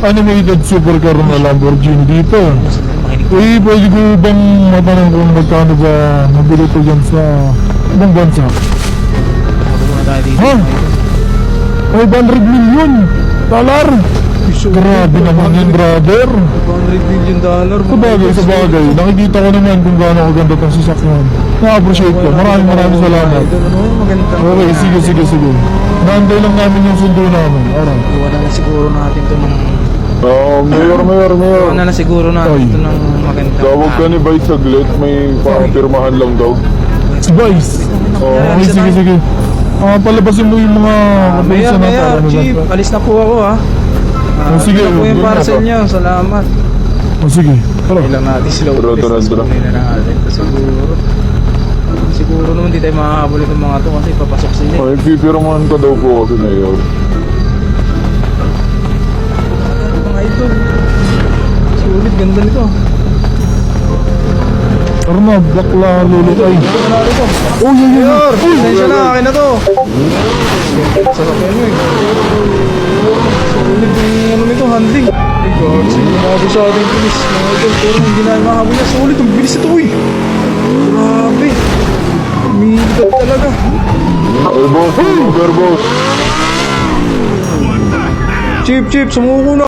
animated supercar na Lamborghini dito. Eh, pwede ko bang matanong kung magkano ba nabili ito dyan sa ibang bansa? Ha? 500 million dollar? Grabe naman yun, brother. $100 million. Sa bagay, nakikita ko naman kung gaano kaganda itong sasakyan. Na-appreciate ko. Maraming salamat. Okay, sige. Naantay lang namin yung sundo namin. Alright. Iwan na siguro natin ito ng... Mayor. Iwan na siguro natin ito ng maganda. Tawag ka ni Vice saglit, may pakapirmahan lang daw. Si Vice. Okay, sige. Palabasin mo yung mga kapulisan na Maya, Chief, alis na po ako ha. Sige, ito na po yung yun na parcel po. niyo, salamat. Sige. Tara. Kailang natin sila ulit. Tara. Na natin ito siguro naman di tayo makakabuli ng mga to kasi papasok sila. Ay, pipirmahan ka daw po kasi na yun. Mga idol. Sulit, ganda nito. Tara na, bakla, lulukay. Oh, Mayor, pasensya na, akin na to. Sasakyan mo eh. Sulit yung ano nito, handling. Ay God, sigurado sa ating bilis. Mga idol, pero hindi na makahabol niya. Sulit, ang bilis ito eh. Grabe. Umihigat talaga. Ay, boss, boss. Chip, sumuko na.